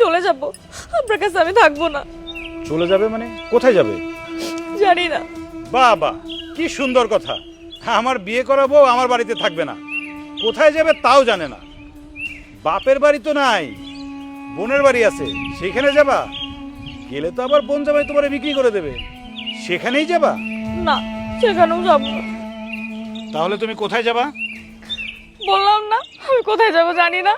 চলে যাব, আপনার কাছে আমি থাকবো না। চলে যাবে মানে? কোথায় যাবে? জানি না। বাবা, কি সুন্দর কথা। আমার বিয়ে করাবো, আমার বাড়িতে থাকবে না। কোথায় যাবে তাও জানে না। বাপের বাড়ি তো নাই, বোনের বাড়ি আছে, সেখানে যাবা? গেলে তো আবার বোন জামাই তোমারে বিক্রি করে দেবে, সেখানেই যাবা? না, সেখানেও যাব না। তাহলে তুমি কোথায় যাবা? বললাম না আমি কোথায় যাব জানি না।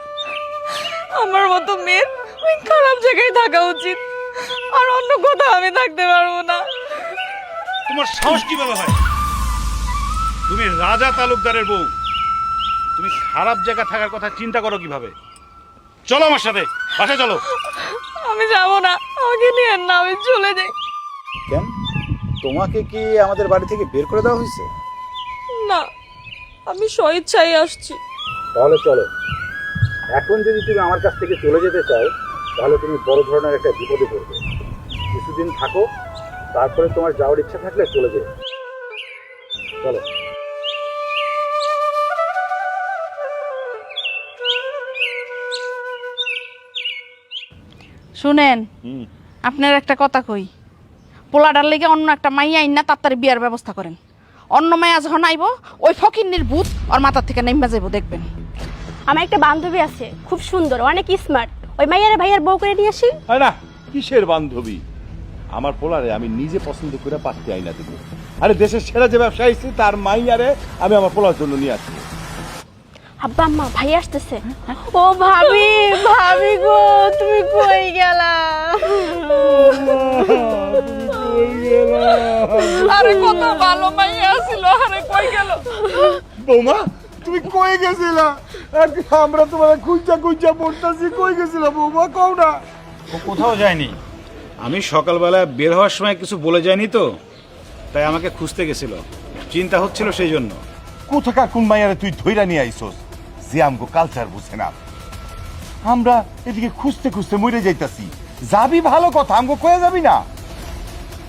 আমার মতো মেয়ের ওই খারাপ জায়গায় থাকা উচিত, আর অন্য কোথাও আমি থাকতে পারবো না। তোমার সাহস কিভাবে হয়? তুমি রাজা তালুকদারের বউ, তুমি খারাপ জায়গা থাকার কথা চিন্তা করো কিভাবে? চলো আমার সাথে, বাসায় চলো। আমি যাব না, আমাকে নিয়ে না, আমি চলে যাই। কেন, তোমাকে কি আমাদের বাড়ি থেকে বের করে দেওয়া হয়েছে? না, আমি স্বইচ্ছায় আসছি। তাহলে চলো। এখন যদি তুমি আমার কাছ থেকে চলে যেতে চাও, তাহলে তুমি বড় ধরনের একটা বিপদে পড়বে। কিছুদিন থাকো, তারপরে তোমার যাওয়ার ইচ্ছা থাকলে চলে যেও। চলো। শুনেন, আপনার একটা কথা কই, পোলাডার লেগে অন্য একটা মাইয়া আইন না তাড়াতাড়ি বিয়ার ব্যবস্থা করেন। অন্য মাইয়া যখন আইব, ওই ফকিন্নির ভূত ওর মাথার থেকে নেমে যাইব, দেখবেন। আমার একটা বান্ধবী আছে, খুব সুন্দর, অনেক স্মার্ট। ওই মাইয়ারে ভাইয়ার বউ করে নিয়ে আসি। না, কিসের বান্ধবী? আমার পোলারে আমি নিজে পছন্দ করে পাত্তি আইনা দেব। আরে দেশের সেরা যে ব্যবসায়ী তার মাইয়ারে আমি আমার পোলার জন্য নিয়ে আসছি। আব্বা আম্মা, ভাই আসতেছে। ও ভাবি, ভাবি গো, তুমি কই গেলা? আরে কত ভালো মাইয়া ছিল, আরে কই গেল? বৌমা, তুমি কই গেছিলা? আমরা তোমার খুঁজা খুঁজা পড়তাছি, কই গেছিলা বৌমা? কও না। ও কোথাও যায়নি। আমি সকালবেলা বের হওয়ার সময় কিছু বলে যায়নি তো, তাই আমাকে খুঁজতে গেছিল, চিন্তা হচ্ছিল সেই জন্য। কোথাকার কোন মাইয়ারে তুই ধইরা নিয়ে আইছস যে আমগো কালচার বুঝে না? আমরা এদিকে খুঁজতে খুঁজতে মরে যাইতাছি। যাবি ভালো কথা, আমগো কয়ে যাবি না?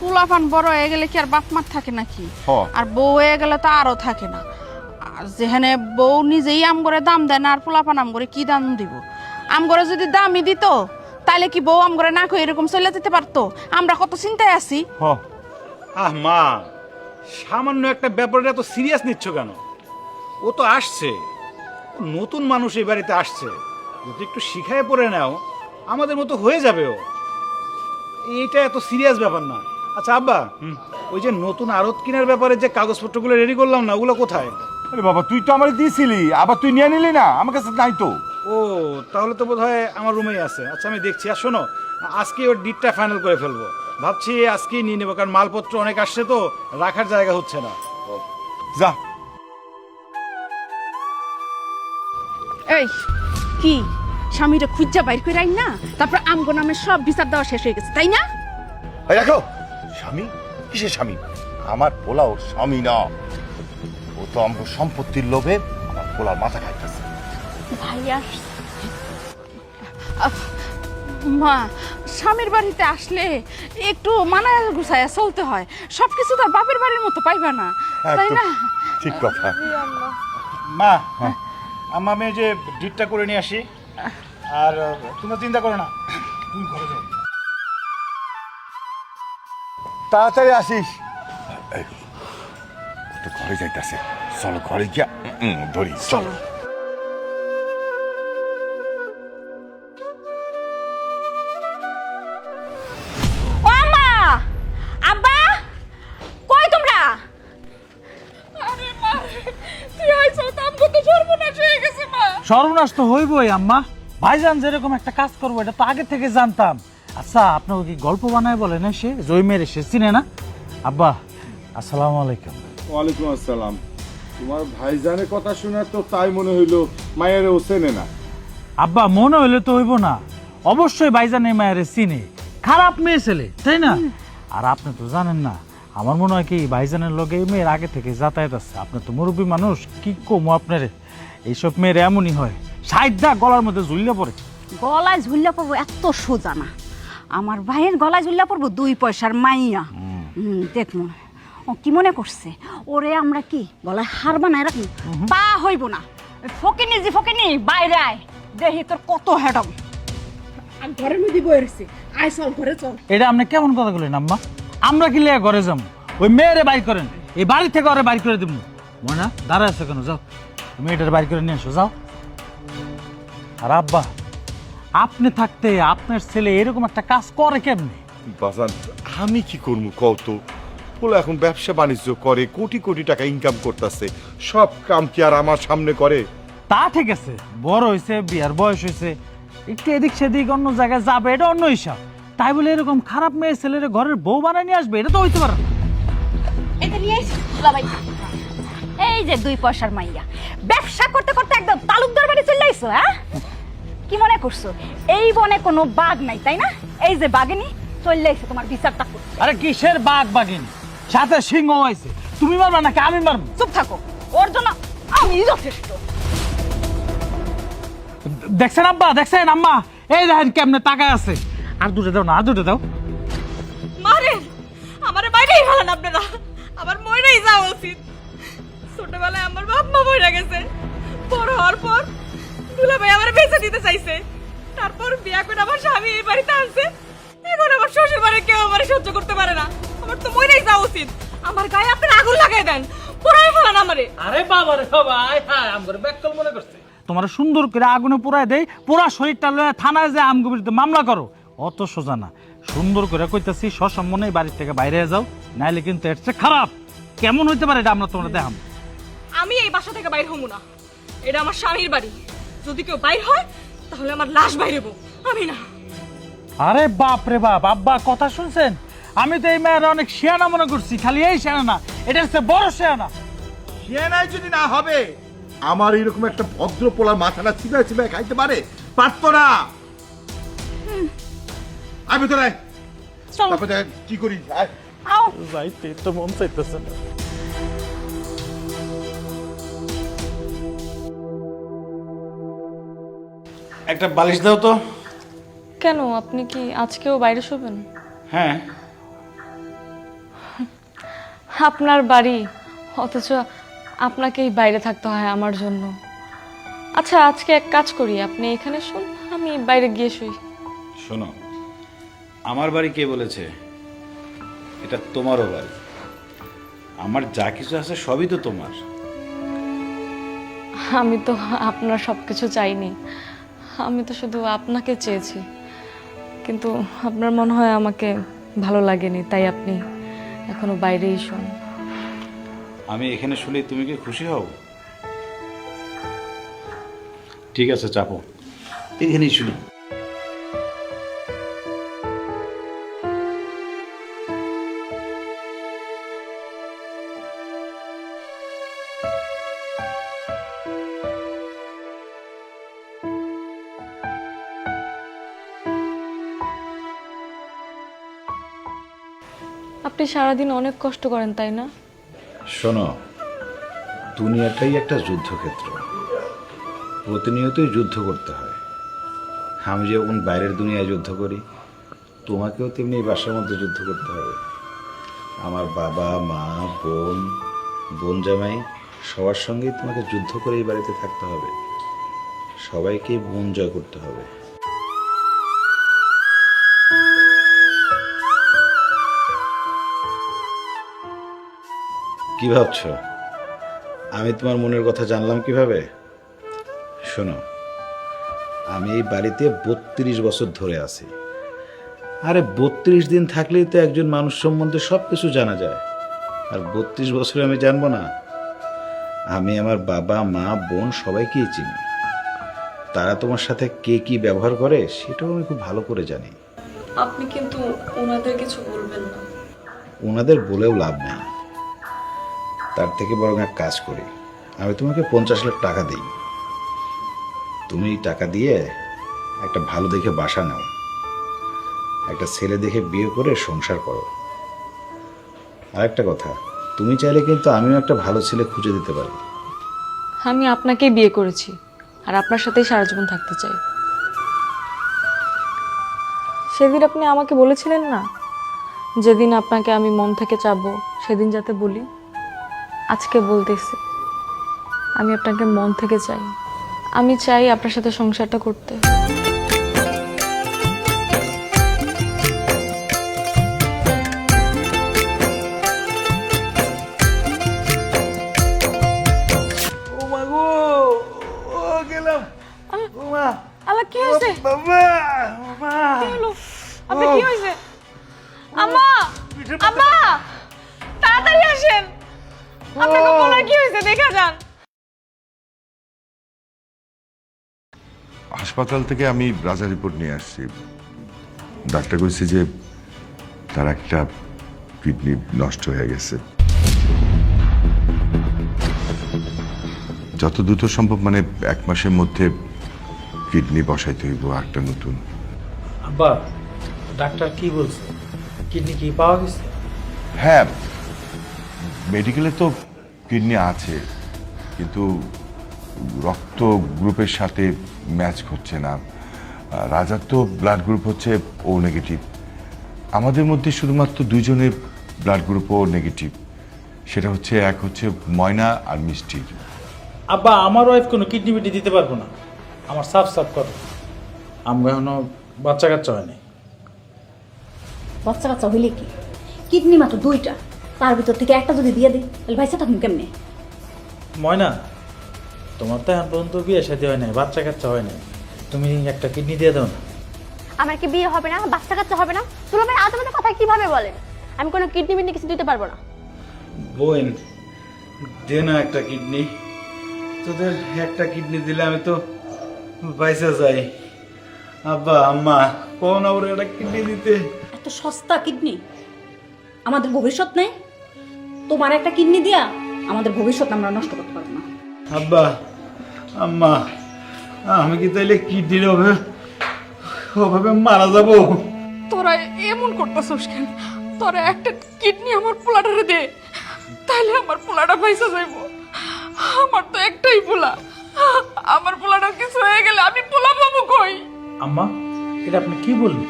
পোলাপান বড় হয়ে গেলে কি আর বাপ মার থাকে নাকি? হ। আর বউ হয়ে গেলে তো আরো থাকে না। আর যেখানে বউ নিজেই আম করে দাম দেয় না, আর পোলাপান আম করে কি দাম দিব? আম করে যদি দামই দিত, তাহলে কি বউ আম করে না কই এরকম চলে যেতে পারতো? আমরা কত চিন্তায় আছি। হ। আহ মা, সামান্য একটা ব্যাপারে এত সিরিয়াস নিচ্ছ কেন? ও তো আসছে, ও নতুন মানুষ এই বাড়িতে আসছে, যদি একটু শিখায় পড়ে নাও আমাদের মতো হয়ে যাবে ও। এইটা এত সিরিয়াস ব্যাপার না। আচ্ছা আব্বা, ওই যে নতুন আড়ত কেনার ব্যাপারে যে কাগজপত্রগুলো রেডি করলাম না, ওগুলো কোথায়? আরে বাবা, তুই তো আমার দিয়েছিলি, আবার তুই নিয়ে নিলি না? আমার কাছে নাই তো। ও, তাহলে তো বোধহয় আমার রুমেই আছে। আচ্ছা আমি দেখছি। আর শোনো, আজকে ওর ডিটটা ফাইনাল করে ফেলবো ভাবছি, আজকেই নিয়ে নেবো, কারণ মালপত্র অনেক আসছে তো, রাখার জায়গা হচ্ছে না। যা। এই কি স্বামীরা খুঁজা বাইর করে আইন না, তারপর আমগো নামে সব বিচার দেওয়া শেষ হয়ে গেছে, তাই না? এই রাখো। স্বামী? কিসের স্বামী? আমার পোলা ওর স্বামী না। ও তো আমগো সম্পত্তির লোভে আমার পোলার মাথা খাইতেছে। ভাই আসছে। মা, স্বামীর বাড়িতে আসলে একটু মানায় গুছায়া চলতে হয়। সবকিছু তার বাপের বাড়ির মতো পাইবা না, তাই না? ঠিক কথা। মা, আম্মা, আমি এই যে ডিটটা করে নিয়ে আসি, আর তোমরা চিন্তা করো না, তুমি ঘরে যাও। তাড়াতাড়ি আসিস। এই, ও তো ঘরে যাইতাছে। চলো ঘরে গিয়া ধরি। চলো। ও আম্মা, আব্বা, কই তোমরা? আরে মা, তুই আইছো তো, আমগো তো সর্বনাশ হয়ে গেছে মা। সর্বনাশ তো হইবই আম্মা। ভাইজান যেরকম একটা কাজ করবো এটা তো আগে থেকে জানতাম। আচ্ছা, আপনাকে কি গল্প বানায় বলে না সে জয়মের সে চিনে না? আব্বা, আসসালামু আলাইকুম। ওয়ালাইকুম আসসালাম। তোমার ভাইজানের কথা শুনে তো তাই মনে হইলো মায়ের ও চেনে না। আব্বা, মনে হইলে তো হইব না, অবশ্যই ভাইজান এই মায়ের চিনে। খারাপ মেয়ে ছেলে, তাই না? আর আপনি তো জানেন না, আমার মনে হয় কি ভাইজানের লগে এই মেয়ের আগে থেকে যাতায়াত আছে। আপনি তো মুরব্বী মানুষ, কি কমো আপনারে, এইসব মেয়ের এমনই হয়, সাইডটা গলার মধ্যে ঝুললে পড়ে। গলায় ঝুল্লা পড়বো এত সোজা না। আমার ভাইয়ের গলায় ঝুল্লা পড়বো 2 পয়সার মাইয়া। দেখুন ও কি মনে করছে, ওরে আমরা কি গলায় হার বানায় রাখি? পা হইব না। ফকিনি জি ফকিনি বাইরে আয়, দেখি তোর কত হেডম। আমি ঘরের মধ্যে বয়ে রয়েছি, আয় চল ঘরে চল। এটা আপনি কেমন কথা বলেন আম্মা? আমরা কি লিয়ে ঘরে যাবো? ওই মেয়েরে বাইর করেন, এই বাড়ি থেকে ওরে বাইর করে দিব। ময়না দাঁড়া আছে কেন? যাও মেয়েটার বাইর করে নিয়ে এসো, যাও। আর আব্বা, আপনি থাকতে আপনার ছেলে এরকম একটা কাজ করে কেমনে? বাজান আমি কি করবো কও তো? বলে এখন ব্যবসা বাণিজ্য করে, কোটি কোটি টাকা ইনকাম করতেছে, সব কাম কি আর আমার সামনে করে? তা ঠিক আছে, বড় হয়েছে, বিয়ার বয়স হয়েছে, একটু এদিক সেদিক অন্য জায়গায় যাবে, এটা অন্য হিসাব। তাই বলে এরকম খারাপ মেয়ে ছেলের ঘরের বউ বানায় নিয়ে আসবে, এটা তো হইতে পারে না। এটা নিয়ে আইছি দুলাভাই। এই যে 2 পয়সার মাইয়া, ব্যবসা করতে করতে একদম তালুকদার বাড়ি চলে আইছো। হ্যাঁ, কি মনে করছো এই বনে কোনো বাঘ নাই, তাই না? এই যে বাঘিনী চলে আইছে তোমার বিচারটা করতে। আরে কিসের বাঘ বাঘিনী, সাথে সিংহ হয়েছে। তুমি মারবা নাকি আমি মারবো? চুপ থাকো, ওর জন্য আমি যথেষ্ট। দেখছেন আব্বা, দেখছেন আম্মা, এই দেখেন কেমনে টাকা আছে। আর দুটো দাও না, আর দুটো দাও। মারে আমারে বাইরেই ফেলান আপনারা, আমার মরেই যাওয়া উচিত। ছোটবেলায় আমার বাপ মা মরে গেছে, বড় হওয়ার পর দুলাভাই আমার বেঁচে দিতে চাইছে, তারপর বিয়া করে আমার স্বামী এই বাড়িতে আনছে। এখন আমার শ্বশুর বাড়ি কেউ আমার সহ্য করতে পারে না, আমার তো মরেই যাওয়া উচিত। আমার গায়ে আপনারা আগুন লাগাই দেন, পোড়াই ফেলান আমারে। আরে বাবা রে বাবা, আমগরে ব্যাককল মনে করছে। তোমার সুন্দর করে আগুনে পোড়ায় দেই, পুরা শরীরটা লয়ে থানায় যে আমগো বিরুদ্ধে মামলা করো, অত সোজা না। সুন্দর করে কইতাছি, সসম্মানে বাড়ি থেকে বাইরে যাও, নাইলে কিন্তু এর চেয়ে খারাপ কেমন হইতে পারে এটা আমরা তোমরা দেখাম। আমি এই বাসা থেকে বাইর হবো না, এটা আমার স্বামীর বাড়ি। যদি কেউ বাইর হয় তাহলে আমার লাশ বাইরেবো, আমি না। আরে বাপ রে বাপ, আব্বা কথা শুনছেন? আমি তো এই মেয়ের অনেক শিয়ানা মনে করছি, খালি এই শিয়ানা না, এটা হচ্ছে বড় শিয়ানা। সে নাই যদি না হবে, আমার এরকম একটা ভদ্র পোলার মাথাটা চিবায় চিবায় খাইতে পারতো না। আমি তো নাই, তারপর কি করি? আয়। যাইতে তো মন চাইতেছে না। একটা বালিশ দাও তো। কেন, আপনি কি আজকেও বাইরে শোবেন? হ্যাঁ। আপনার বাড়ি, অথচ আপনাকেই বাইরে থাকতে হয় আমার জন্য। আচ্ছা, আজকে এক কাজ করি, আপনি এখানে শুন, আমি বাইরে গিয়ে শুই। শোনো, আমার বাড়ি কে বলেছে? এটা তোমারও বাড়ি। আমার যা কিছু আছে সবই তো তোমার। আমি তো আপনার সবকিছু চাইনি, আমি তো শুধু আপনাকে চেয়েছি। কিন্তু আপনার মনে হয় আমাকে ভালো লাগেনি, তাই আপনি এখনো বাইরেই শোন। আমি এখানে শুলে তুমি কি খুশি হও? ঠিক আছে, চাপো, এখানেই শুনি। আপনি সারাদিন অনেক কষ্ট করেন, তাই না? শোনো, দুনিয়াটাই একটা যুদ্ধক্ষেত্র, প্রতিনিয়তই যুদ্ধ করতে হয়। আমি যেমন বাইরের দুনিয়ায় যুদ্ধ করি, তোমাকেও তেমনি এই বাসার মধ্যে যুদ্ধ করতে হবে। আমার বাবা মা বোন জামাই সবার সঙ্গেই তোমাকে যুদ্ধ করে এই বাড়িতে থাকতে হবে, সবাইকে মন জয় করতে হবে। কি ভাবছ? আমি তোমার মনের কথা জানলাম কিভাবে? শোনো, আমি এই বাড়িতে 32 বছর ধরে আছি। আরে 32 দিন থাকলেই তো একজন মানুষ সম্বন্ধে সব কিছু জানা যায়। আর 32 বছরে আমি জানবো না? আমি আমার বাবা মা বোন সবাইকেই চিনি। তারা তোমার সাথে কে কি ব্যবহার করে সেটাও আমি খুব ভালো করে জানি। আপনি কিন্তু ওনাদের কিছু বলবেন না। ওনাদের বলেও লাভ নেই। তার থেকে বরং এক কাজ করি, আমি তোমাকে 50 লাখ টাকা দিই। তুমি এই টাকা দিয়ে একটা ভালো দেখে বাসা নাও, একটা ছেলে দেখে বিয়ে করে সংসার করো। আর একটা কথা, তুমি চাইলে কিন্তু আমিও একটা ভালো ছেলে খুঁজে দিতে পারি। আমি আপনাকেই বিয়ে করেছি, আর আপনার সাথেই সারা জীবন থাকতে চাই। সেদিন আপনি আমাকে বলেছিলেন না, যেদিন আপনাকে আমি মন থেকে চাবো সেদিন যাতে বলি। আজকে বলতেছি, আমি আপনাকে মন থেকে চাই। আমি চাই আপনার সাথে সংসারটা করতে। কি হলো? আপনার কি হয়েছে? আম্মা, আম্মা, তাড়াতাড়ি আসেন। আপনাকে বলার কি হয়েছে দেখা যান। হাসপাতাল থেকে আমি রাজা রিপোর্ট নিয়ে আসছি। ডাক্তার কইছে যে তার একটা কিডনি নষ্ট হয়ে গেছে। যত দ্রুত সম্ভব, মানে 1 মাসের মধ্যে কিডনি বসাইতে হইব একটা নতুন। আব্বা, ডাক্তার কি বলছে? কিডনি কি পাওয়া গেছে? হ্যাঁ, মেডিকেলে তো কিডনি আছে, কিন্তু রক্ত গ্রুপের সাথে ম্যাচ করছে না। রাজার তো ব্লাড গ্রুপ হচ্ছে ও নেগেটিভ। আমাদের মধ্যে শুধুমাত্র 2 জনের ব্লাড গ্রুপ ও নেগেটিভ। সেটা হচ্ছে, এক হচ্ছে ময়না আর মিষ্টির। আব্বা, আমার ওয়াইফ কোনো কিডনি বিডনি দিতে পারবো না। আমার সাফ সাফ কথা, আমরা এখনো বাচ্চা কাচ্চা হয়নি। বাচ্চা কাচ্চা হইলে কি, কিডনি মাত্র 2টা, তার ভিতর থেকে একটা যদি দিয়ে দিই তাহলে ভাইসা থাকুন কেমনে? ময়না, তোমার তো এখন পর্যন্ত বিয়ে শাদী হয় নাই, বাচ্চা কাচ্চা হয় নাই, তুমি একটা কিডনি দিয়ে দাও না। আমার কি বিয়ে হবে না, বাচ্চা কাচ্চা হবে না? দুলা ভাই আজে বাজে কথা কিভাবে বলেন? আমি কোনো কিডনি মিডনি কিছু দিতে পারবো না। বোন, দে না একটা কিডনি। তোদের একটা কিডনি দিলে আমি তো বাইসা যাই। আব্বা, আম্মা, কোন ওর একটা কিডনি দিতে? এত সস্তা কিডনি? আমাদের ভবিষ্যৎ নেই? তোমার একটা কিডনি দিয়া আমাদের ভবিষ্যৎ আমরা নষ্ট করতে পারবো না। আব্বা, আম্মা, আমি কি তাইলে কিডনির অভাবে মারা যাবো? তোরা এমন করতেছস কেন? তোরা একটা কিডনি আমার পোলাটারে দে, তাহলে আমার পোলাটা পয়সা যাইব। আমার তো একটাই পোলা, আমার পোলাটা কিছু হয়ে গেলে আমি পোলা পাবো কই? আম্মা, এটা আপনি কি বললেন?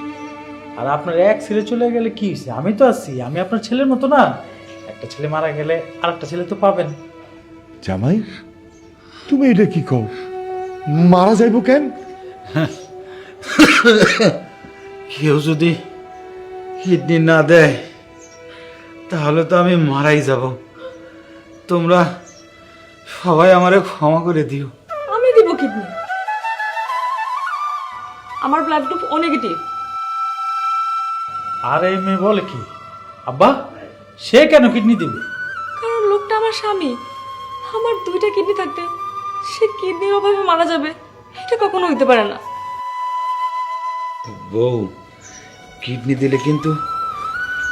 আর আপনার এক ছেলে চলে গেলে কি হয়েছে? আমি তো আছি, আমি আপনার ছেলের মতো না? একটা ছেলে মারা গেলে আরেকটা ছেলে তো পাবেন। জামাই, তুমি এটা কি কও? মারা যাইব কেন? কেউ যদি কিডনি না দেয় তাহলে তো আমি মারাই যাব। তোমরা সবাই আমারে ক্ষমা করে দিও। আমি দিব কিডনি। আমার ব্লাড গ্রুপ ও নেগেটিভ। আর এই মেয়ে বলে কি? আব্বা, সে কেন কিডনি দিবে? কারণ লোকটা আমার স্বামী। আমার 2টা কিডনি থাকতে সে কিডনির অভাবে মারা যাবে, এটা কখনো হইতে পারে না। বউ, কিডনি দিলে কিন্তু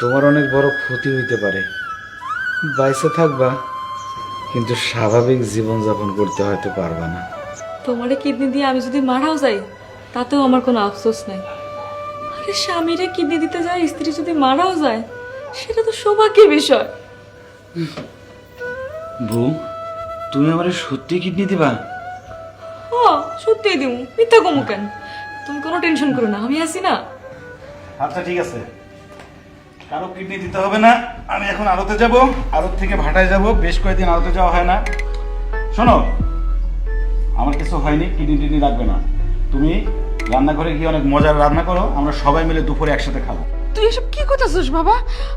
তোমার অনেক বড় ক্ষতি হইতে পারে। বাইসে থাকবা, কিন্তু স্বাভাবিক জীবনযাপন করতে হয়তো পারবা না। তোমারে কিডনি দিয়ে আমি যদি মারাও যাই তাতেও আমার কোনো আফসোস নাই। আরে স্বামীরে কিডনি দিতে যায় স্ত্রী যদি মারাও যায়, সেটা তো সৌভাগ্যের বিষয়। বউ, তুমি আমার সত্যি কিডনি দিবা? হ, সত্যিই দিমু, মিথ্যা কমু কেন? তুমি কোনো টেনশন করো না, আমি আছি না। আচ্ছা, ঠিক আছে, কারো কিডনি দিতে হবে না। আমি এখন আড়তে যাব, আড়ত থেকে ভাটায় যাব। বেশ কয়েকদিন আড়তে যাওয়া হয় না। শোনো, আমার কিছু হয়নি, কিডনি টিডনি লাগবে না। তুমি রান্নাঘরে গিয়ে অনেক মজার রান্না করো, আমরা সবাই মিলে দুপুরে একসাথে খাবো। তুই এসব কি করতেছিস বাবা?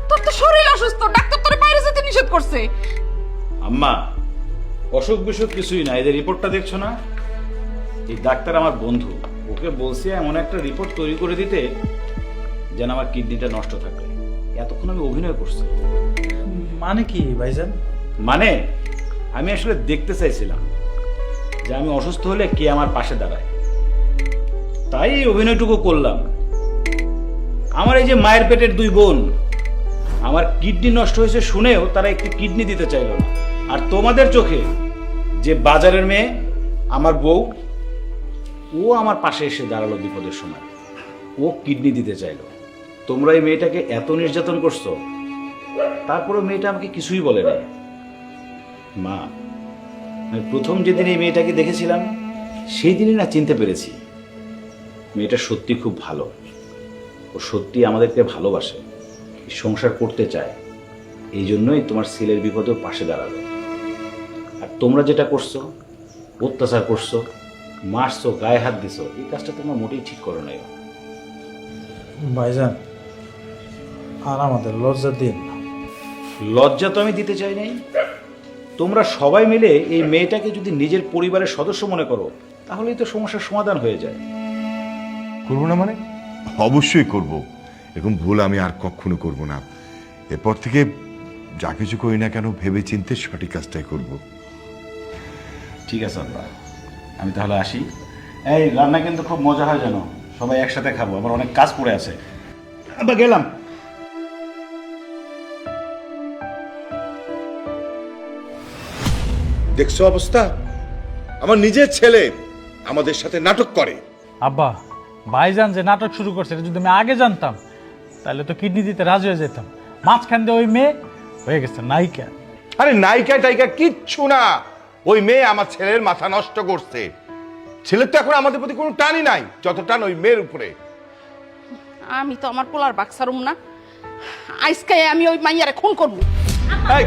তোর তো শরীর অসুস্থ, ডাক্তার তোরে বাইরে যেতে নিষেধ করছে। আম্মা, অসুখ বিসুখ কিছুই না। এদের রিপোর্টটা দেখছো না? এই ডাক্তার আমার বন্ধু, ওকে বলছি এমন একটা রিপোর্ট তৈরি করে দিতে যেন আমার কিডনিটা নষ্ট থাকে। এতক্ষণ আমি অভিনয় করছি। মানে কি ভাইজান? মানে আমি আসলে দেখতে চাইছিলাম যে আমি অসুস্থ হলে কে আমার পাশে দাঁড়ায়, তাই এই অভিনয়টুকু করলাম। আমার এই যে মায়ের পেটের 2 বোন, আমার কিডনি নষ্ট হয়েছে শুনেও তারা একটি কিডনি দিতে চাইল না। আর তোমাদের চোখে যে বাজারের মেয়ে আমার বউ, ও আমার পাশে এসে দাঁড়ালো বিপদের সময়, ও কিডনি দিতে চাইলো। তোমরা এই মেয়েটাকে এত নির্যাতন করছো, তারপরে মেয়েটা আমাকে কিছুই বলে না। মা, আমি প্রথম যেদিন এই মেয়েটাকে দেখেছিলাম সেই দিনই না চিনতে পেরেছি মেয়েটা সত্যি খুব ভালো। ও সত্যি আমাদেরকে ভালোবাসে, সংসার করতে চায়। এই জন্যই তোমার ছেলের বিপদেও পাশে দাঁড়ালো। আর তোমরা যেটা করছো, অত্যাচার করছো, মারছো, গায়ে হাত দিছো, এই কাজটা তোমরা মোটেই ঠিক করো নাই। ভাইজান, আর আমাদের লজ্জা দিন না। লজ্জা তো আমি দিতে চাই নাই। তোমরা সবাই মিলে এই মেয়েটাকে যদি নিজের পরিবারের সদস্য মনে করো, তাহলেই তো সমস্যার সমাধান হয়ে যায়। করবো না মানে? অবশ্যই করব। এরকম ভুল আমি আর কখনো করব না। এরপর থেকে যা কিছু করি না কেন ভেবে চিন্তে সঠিক কাজটাই করব। ঠিক আছে আব্বা, আমি তাহলে আসি। এই রান্না কিন্তু খুব মজা হয় যেন, সবাই একসাথে খাবো, আমার অনেক কাজ পড়ে আছে। আব্বা গেলাম। দেখছো অবস্থা? আমার নিজের ছেলে আমাদের সাথে নাটক করে। আব্বা, ভাইজান যে নাটক শুরু করছে এটা যদি আমি আগে জানতাম তাহলে তো কিডনি দিতে রাজি হয়ে যেতাম। মাঝখান দিয়ে ওই মেয়ে হয়ে গেছে নায়িকা। আরে নায়িকা টাইকা কিচ্ছু না, ওই মেয়ে আমার ছেলের মাথা নষ্ট করছে। ছেলের তো এখন আমাদের প্রতি কোনো টানই নাই যত টান ওই মেয়ের উপরে। আমি তো আমার পোলার বাক্সারুম না, আজকে আমি ওই মাইয়ারে খুন করবো। এই,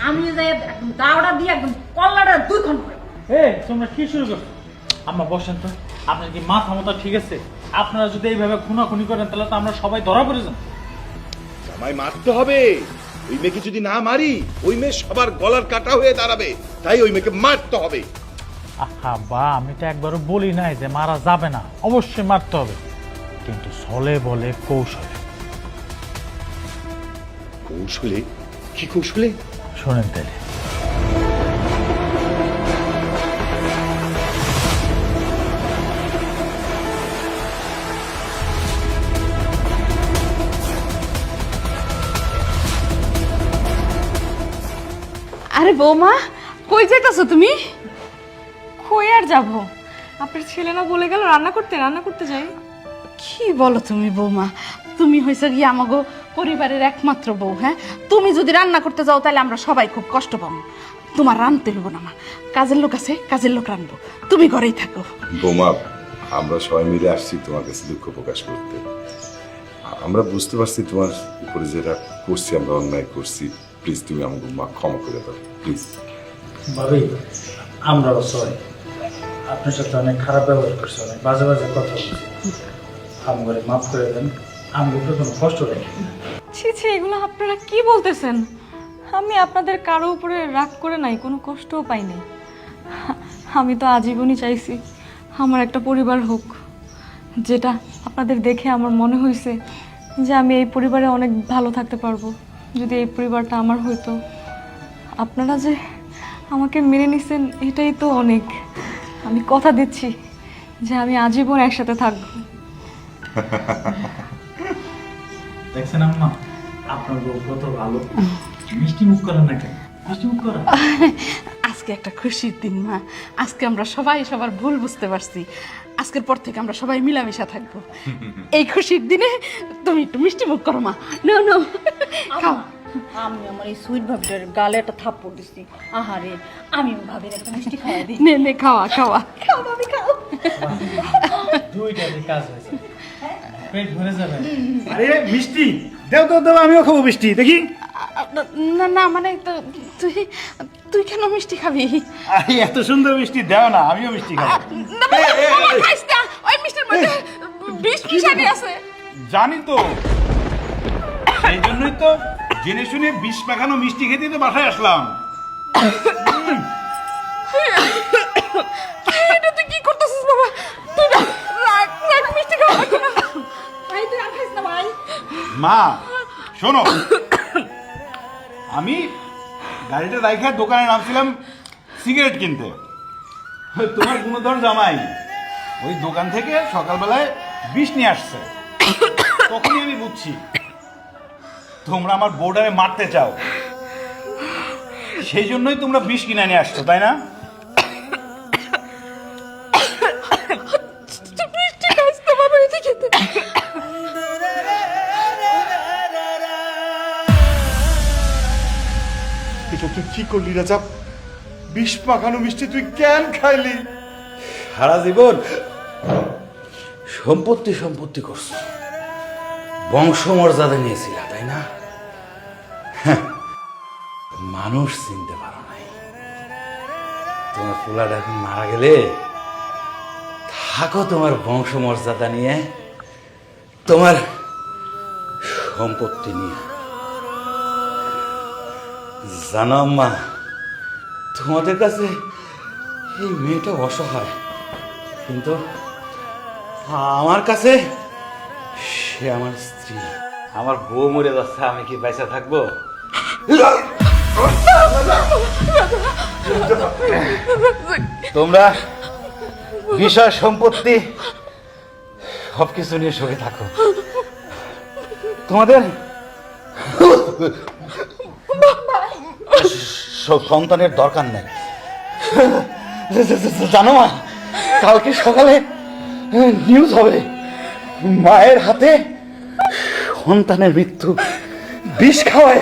আমি যাই একদম দাওড়া দিয়ে একদম কল্লাটা দুই খন করে। তোমরা কি শুরু করছো? আম্মা বসেন তো, আপনার কি মাথা মতো ঠিক আছে? আপনারা যদি এইভাবে খুনাখুনি করেন তাহলে তো আমরা সবাই ধরা পড়ে যাব। আমায় মারতে হবে। ওই মেয়েকে যদি না মারি ওই মেয়ে সবার গলার কাটা হয়ে দাঁড়াবে, তাই ওই মেয়েকে মারতে হবে। আহা বা, আমি তো একবারও বলি নাই যে মারা যাবে না, অবশ্যই মারতে হবে, কিন্তু ছলে বলে কৌশলে। কৌশলে? কি কৌশলে? শোনেন তাহলে। আরে বৌমা, কই যাইতাছো তুমি? কই আর যাবো, আপনার ছেলে না বলে গেল রান্না করতে যাই। কি বলো তুমি বৌমা? তুমি হয়েছে গিয়ে আমাগো পরিবারের একমাত্র বউ। হ্যাঁ, তুমি যদি রান্না করতে যাও তাহলে আমরা সবাই খুব কষ্ট পাবো। তোমার রানতে হইব না, মা কাজের লোক আছে, কাজের লোক রানবো, তুমি ঘরেই থাকো। বোমা, আমরা সবাই মিলে আসছি তোমার কাছে দুঃখ প্রকাশ করতে। আমরা বুঝতে পারছি তোমার উপরে যেটা করছি, আমরা অন্যায় করছি। প্লিজ তুমি আমাকে ক্ষমা করে দাও প্লিজ। ভাবি, আমরাও সরি, আপনার সাথে অনেক খারাপ ব্যবহার করছি, অনেক বাজে বাজে কথা বলছি। আমাকে মাফ করে দেন, আমাকে কোনো কষ্ট নেই। ছি ছি, এগুলো আপনারা কি বলতেছেন? আমি আপনাদের কারো উপরে রাগ করে নাই, কোনো কষ্টও পাই নাই। আমি তো আজীবনই চাইছি আমার একটা পরিবার হোক, যেটা আপনাদের দেখে আমার মনে হয়েছে যে আমি এই পরিবারে অনেক ভালো থাকতে পারবো যদি এই পরিবারটা আমার হইতো। আপনারা যে আমাকে মেনে নিছেন এটাই তো অনেক। আমি কথা দিচ্ছি যে আমি আজীবন একসাথে থাকবো। দেখছেন আম্মা, আপনার বউ কত ভালো, মিষ্টি মুখ করেন না কেন? মিষ্টি মুখ করেন। আজকে একটা খুশির দিন মা, আজকে আমরা সবাই সবার ভুল বুঝতে পারছি। আজকের পর থেকে আমরা সবাই মিলামিশা থাকবো। এই খুশির দিনে তুমি একটু মিষ্টি মুখ করো মা। নো নো, খাও। আমি আমার এই সুইট ভাবিটার গালে একটা থাপ্পড় দিছি। আহারে, আমি ভাবির একটা মিষ্টি খাওয়াই দিই। নে নে, খাওয়া খাওয়া। খাও ভাবি খাও। দুইটাতে কাজ হয়েছে, পেট ভরে যাবে। আরে মিষ্টি দেও তো, দেও, আমিও খাবো মিষ্টি, দেখি। না না, মানে তুই তুই কেন মিষ্টি খাবি? আরে এত সুন্দর মিষ্টি দেও না, আমিও মিষ্টি খাবো। না, বাবা, খাইস না, ওই মিষ্টির মধ্যে বিষ মিশানো আছে। জানি তো, সেই জন্যই তো জেনে শুনে বিষ মাখানো মিষ্টি খেতে তো বাসায় আসলাম। এটা তুই কি করতেছিস বাবা? তুই না, রাখ রাখ, মিষ্টি খাওয়া লাগবে না। ভাই তুই আর খাইস না ভাই। মা শোনো, আমি গাড়িটা রাইখা দোকানে নামছিলাম সিগারেট কিনতে। তোমার গুণধর জামাই ওই দোকান থেকে সকালবেলায় বিষ নিয়ে আসছে। তখনই আমি বুঝছি তোমরা আমার বোর্ডারে মারতে চাও, সেই জন্যই তোমরা বিষ কিনে নিয়ে আসছো, তাই না? মিষ্টি খাইস না বাবা, এটা খেতে। এটা তুই কি করলি রাজা? বিষ মাখানো মিষ্টি তুই কেন খাইলি? সারা জীবন সম্পত্তি সম্পত্তি করছো, বংশমর্যাদা নিয়েছিল, তাই না? মানুষ চিনতে পারো নাই। তোমার পোলাটা এখন মারা গেলে থাকো তোমার বংশমর্যাদা নিয়ে, তোমার সম্পত্তি নিয়ে। জানো আম্মা, তোমাদের কাছে এই মেয়েটা অসহায়, কিন্তু আমার কাছে সে আমার স্ত্রী। আমার বউ মরে যাচ্ছে, আমি কি বেঁচে থাকবো? তোমরা বিষয় সম্পত্তি সবকিছু নিয়ে সুখে থাকো। তোমাদের সন্তানের দরকার নেই। জানো মা, কালকে সকালে নিউজ হবে মায়ের হাতে সন্তানের মৃত্যু, বিষ খাওয়ায়।